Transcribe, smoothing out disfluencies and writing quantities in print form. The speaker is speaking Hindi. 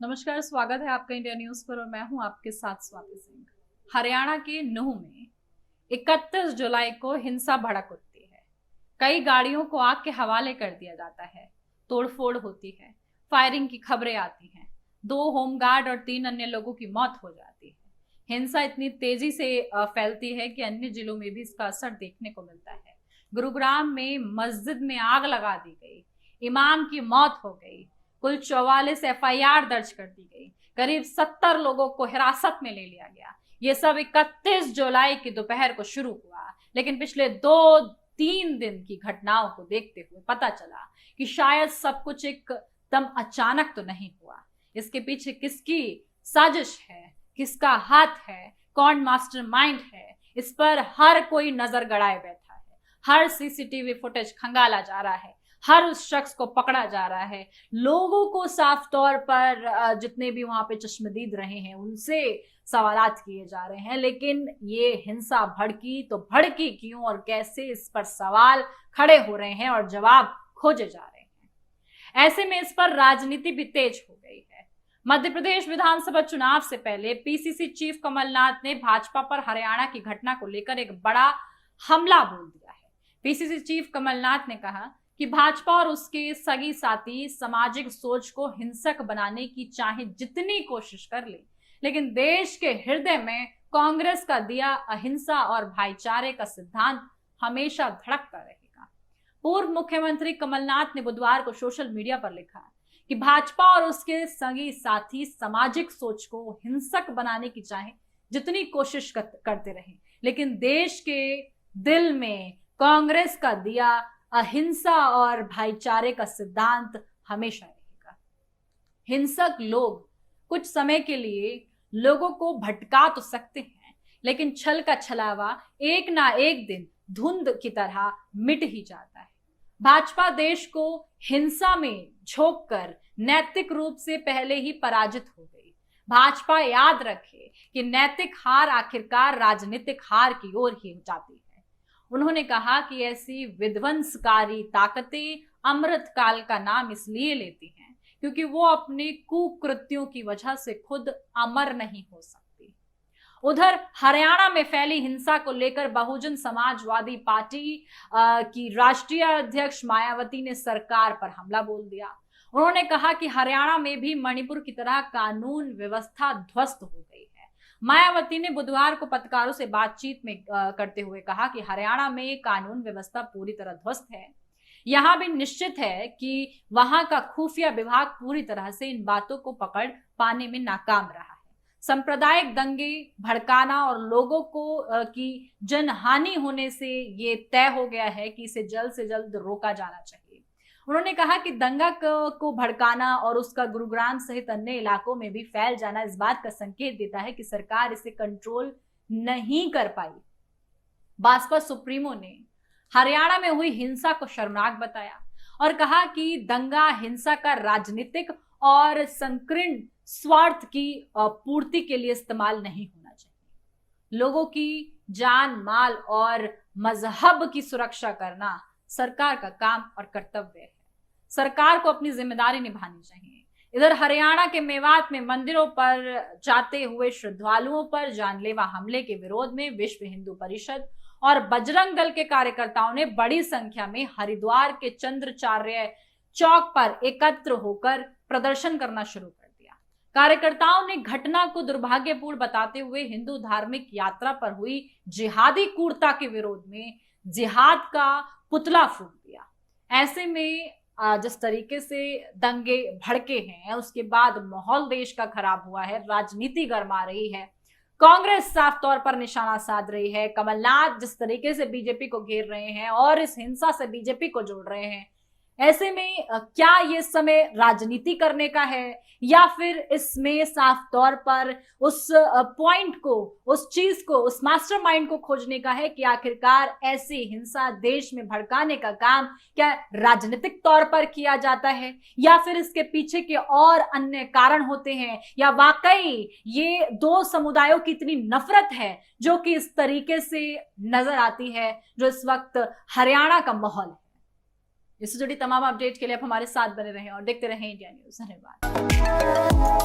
नमस्कार, स्वागत है आपका इंडिया न्यूज पर और मैं हूं आपके साथ स्वाति सिंह। हरियाणा के नूह में 31 जुलाई को हिंसा भड़क उठती है। कई गाड़ियों को आग के हवाले कर दिया जाता है, तोड़फोड़ होती है, फायरिंग की खबरें आती हैं। 2 होमगार्ड और 3 अन्य लोगों की मौत हो जाती है। हिंसा इतनी तेजी से फैलती है कि अन्य जिलों में भी इसका असर देखने को मिलता है। गुरुग्राम में मस्जिद में आग लगा दी गई, इमाम की मौत हो गई, कुल 44 एफआईआर दर्ज कर दी गई, करीब 70 लोगों को हिरासत में ले लिया गया। ये सब 31 जुलाई की दोपहर को शुरू हुआ, लेकिन पिछले 2-3 दिन की घटनाओं को देखते हुए पता चला कि शायद सब कुछ एकदम अचानक तो नहीं हुआ। इसके पीछे किसकी साजिश है, किसका हाथ है, कौन मास्टरमाइंड है, इस पर हर कोई नजर गड़ाए बैठा है। हर सीसीटीवी फुटेज खंगाला जा रहा है, हर उस शख्स को पकड़ा जा रहा है। लोगों को साफ तौर पर जितने भी वहां पे चश्मदीद रहे हैं उनसे सवालात किए जा रहे हैं, लेकिन ये हिंसा भड़की तो भड़की क्यों और कैसे, इस पर सवाल खड़े हो रहे हैं और जवाब खोजे जा रहे हैं। ऐसे में इस पर राजनीति भी तेज हो गई है। मध्य प्रदेश विधानसभा चुनाव से पहले पीसीसी चीफ कमलनाथ ने भाजपा पर हरियाणा की घटना को लेकर एक बड़ा हमला बोल दिया है। पीसीसी चीफ कमलनाथ ने कहा कि भाजपा और उसके सगी साथी सामाजिक सोच को हिंसक बनाने की चाहे जितनी कोशिश कर ले, लेकिन देश के हृदय में कांग्रेस का दिया अहिंसा और भाईचारे का सिद्धांत हमेशा धड़कता रहेगा। पूर्व मुख्यमंत्री कमलनाथ ने बुधवार को सोशल मीडिया पर लिखा कि भाजपा और उसके सगी साथी सामाजिक सोच को हिंसक बनाने की चाहे जितनी कोशिश करते रहे, लेकिन देश के दिल में कांग्रेस का दिया अहिंसा और भाईचारे का सिद्धांत हमेशा रहेगा। हिंसक लोग कुछ समय के लिए लोगों को भटका तो सकते हैं, लेकिन छल का छलावा एक ना एक दिन धुंध की तरह मिट ही जाता है। भाजपा देश को हिंसा में झोंककर नैतिक रूप से पहले ही पराजित हो गई। भाजपा याद रखे कि नैतिक हार आखिरकार राजनीतिक हार की ओर ही जाती है। उन्होंने कहा कि ऐसी विध्वंसकारी ताकतें अमृत काल का नाम इसलिए लेती हैं क्योंकि वो अपने कुकृत्यों की वजह से खुद अमर नहीं हो सकती। उधर हरियाणा में फैली हिंसा को लेकर बहुजन समाजवादी पार्टी की राष्ट्रीय अध्यक्ष मायावती ने सरकार पर हमला बोल दिया। उन्होंने कहा कि हरियाणा में भी मणिपुर की तरह कानून व्यवस्था ध्वस्त हो गई है। मायावती ने बुधवार को पत्रकारों से बातचीत में करते हुए कहा कि हरियाणा में कानून व्यवस्था पूरी तरह ध्वस्त है। यहां भी निश्चित है कि वहां का खुफिया विभाग पूरी तरह से इन बातों को पकड़ पाने में नाकाम रहा है। सांप्रदायिक दंगे भड़काना और लोगों को की जनहानि होने से ये तय हो गया है कि इसे जल्द से जल्द रोका जाना चाहिए। उन्होंने कहा कि दंगा को भड़काना और उसका गुरुग्राम सहित अन्य इलाकों में भी फैल जाना इस बात का संकेत देता है कि सरकार इसे कंट्रोल नहीं कर पाई। भाजपा सुप्रीमो ने हरियाणा में हुई हिंसा को शर्मनाक बताया और कहा कि दंगा हिंसा का राजनीतिक और संकीर्ण स्वार्थ की पूर्ति के लिए इस्तेमाल नहीं होना चाहिए। लोगों की जान, माल और मजहब की सुरक्षा करना सरकार का काम और कर्तव्य है। सरकार को अपनी जिम्मेदारी निभानी चाहिए। इधर हरियाणा के मेवात में मंदिरों पर जाते हुए श्रद्धालुओं पर जानलेवा हमले के विरोध में विश्व हिंदू परिषद और बजरंग दल के कार्यकर्ताओं ने बड़ी संख्या में हरिद्वार के चंद्राचार्य चौक पर एकत्र होकर प्रदर्शन करना शुरू कर दिया। कार्यकर्ताओं ने घटना को दुर्भाग्यपूर्ण बताते हुए हिंदू धार्मिक यात्रा पर हुई जिहादी क्रूरता के विरोध में जिहाद का पुतला फूंक दिया। ऐसे में जिस तरीके से दंगे भड़के हैं, उसके बाद माहौल देश का खराब हुआ है, राजनीति गर्मा रही है, कांग्रेस साफ तौर पर निशाना साध रही है, कमलनाथ जिस तरीके से बीजेपी को घेर रहे हैं और इस हिंसा से बीजेपी को जोड़ रहे हैं, ऐसे में क्या ये समय राजनीति करने का है या फिर इसमें साफ तौर पर उस पॉइंट को, उस चीज को, उस मास्टरमाइंड को खोजने का है कि आखिरकार ऐसी हिंसा देश में भड़काने का काम क्या राजनीतिक तौर पर किया जाता है या फिर इसके पीछे के और अन्य कारण होते हैं, या वाकई ये 2 समुदायों की इतनी नफरत है जो कि इस तरीके से नजर आती है जो इस वक्त हरियाणा का माहौल है। इससे जुड़ी तमाम अपडेट के लिए आप हमारे साथ बने रहें और देखते रहें इंडिया न्यूज। धन्यवाद।